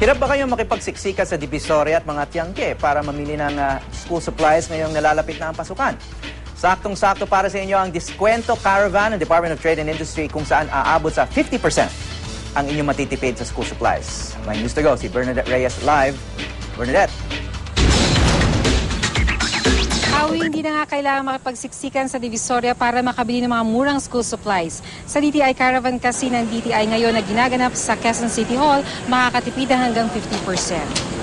Hirap ba kayong makipagsiksikan sa Divisoria at mga tiyangge para mamili ng school supplies ngayong nalalapit na ang pasukan? Saktong-sakto para sa inyo ang Diskwento Caravan ng Department of Trade and Industry kung saan aabot sa 50% ang inyong matitipid sa school supplies. May news to go, si Bernadette Reyes live. Bernadette. Hindi na nga kailangan makipagsiksikan sa Divisoria para makabili ng mga murang school supplies. Sa DTI Caravan kasi ng DTI ngayon na ginaganap sa Quezon City Hall, makakatipid hanggang 50%.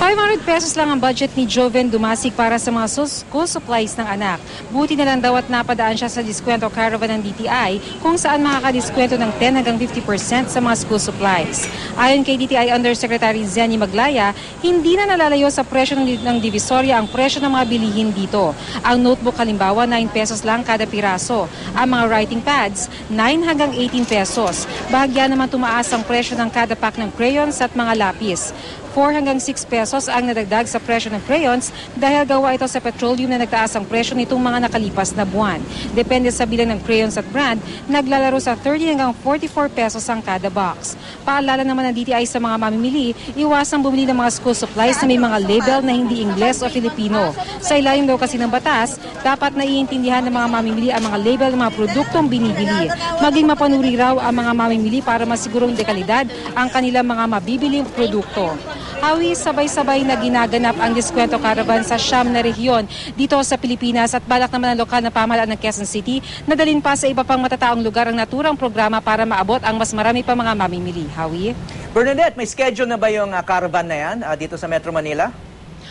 500 pesos lang ang budget ni Joven Dumasig para sa mga school supplies ng anak. Buti na lang daw at napadaan siya sa Diskwento Caravan ng DTI kung saan makakadiskwento ng 10 hanggang 50% sa mga school supplies. Ayon kay DTI Undersecretary Zenny Maglaya, hindi na nalalayo sa presyo ng Divisoria ang presyo ng mga bilihin dito. Ang notebook halimbawa 9 pesos lang kada piraso. Ang mga writing pads 9 hanggang 18 pesos. Bahagya naman tumaas ang presyo ng kada pack ng crayons at mga lapis. 4 hanggang 6 pesos ang nadagdag sa presyo ng crayons dahil gawa ito sa petroleum na nagtaas ang presyo nitong mga nakalipas na buwan. Depende sa bilang ng crayons at brand, naglalaro sa 30 hanggang 44 pesos ang kada box. Paalala naman ng DTI sa mga mamimili, iwasang bumili ng mga school supplies na may mga label na hindi Ingles o Filipino. Sa ilalim daw kasi ng batas, dapat naiintindihan ng mga mamimili ang mga label ng mga produktong binibili. Maging mapanuri raw ang mga mamimili para masigurong dekalidad ang kanilang mga mabibiling produkto. Hawi, sabay-sabay na ginaganap ang Diskwento Caravan sa 9 na rehiyon dito sa Pilipinas at balak naman ang lokal na pamahalaan ng Quezon City na dalhin pa sa iba pang matataong lugar ang naturang programa para maabot ang mas marami pa mga mamimili. Hawi? Bernadette, may schedule na ba yung caravan na yan dito sa Metro Manila?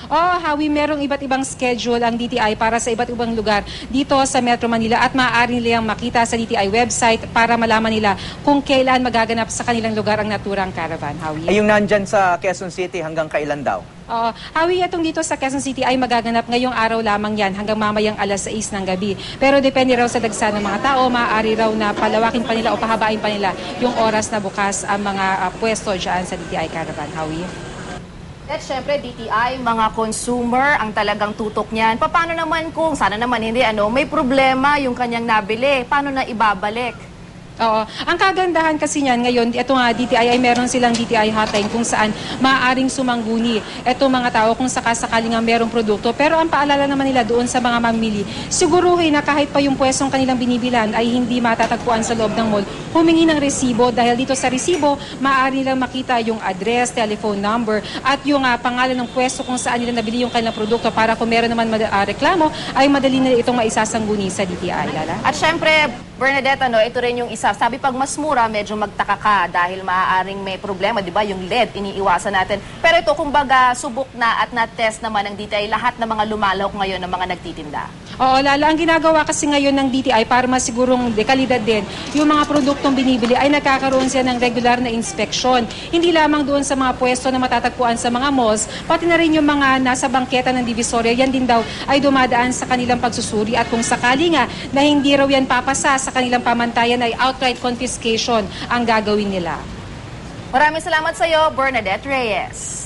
Hawi, merong iba't ibang schedule ang DTI para sa iba't ibang lugar dito sa Metro Manila at maaari nilang makita sa DTI website para malaman nila kung kailan magaganap sa kanilang lugar ang naturang caravan. Hawi? Ay, yung nandyan sa Quezon City hanggang kailan daw? Hawi, itong dito sa Quezon City ay magaganap ngayong araw lamang yan hanggang mamayang alas 6 ng gabi. Pero depende raw sa dagsa ng mga tao, maaari raw na palawakin pa nila o pahabain pa nila yung oras na bukas ang mga pwesto dyan sa DTI Caravan. Hawi? At syempre, DTI, mga consumer ang talagang tutok niyan. Paano naman kung, sana naman hindi, may problema yung kanyang nabili? Paano na ibabalik? Oo. Ang kagandahan kasi niyan ngayon, ito nga DTI ay meron silang DTI hotline kung saan maaaring sumangguni itong mga tao kung sakasakaling nga merong produkto. Pero ang paalala naman nila doon sa mga mamili, siguruhin na kahit pa yung pwestong kanilang binibilan ay hindi matatagpuan sa loob ng mall, humingi ng resibo dahil dito sa resibo, maaari nilang makita yung address, telephone number at yung pangalan ng pwesto kung saan nila nabili yung kanilang produkto para kung meron naman reklamo ay madali na itong maisasangguni sa DTI. Lala? At syempre, Bernadette, ito rin yung isa. Sabi pag mas mura, medyo magtaka ka dahil maaaring may problema, di ba? Yung LED, iniiwasan natin. Pero ito, kumbaga, subok na at na-test naman ng DTI lahat ng mga lumalahok ngayon ng mga nagtitinda. Oo, Lala, ang ginagawa kasi ngayon ng DTI para masigurong dekalidad din, yung mga produktong binibili ay nagkakaroon siya ng regular na inspeksyon. Hindi lamang doon sa mga pwesto na matatagpuan sa mga malls, pati na rin yung mga nasa bangketa ng Divisoria, yan din daw ay dumadaan sa kanilang pagsusuri at kung sakali nga na hindi raw yan papasa sa kanilang pamantayan ay outright confiscation ang gagawin nila. Maraming salamat sa iyo, Bernadette Reyes.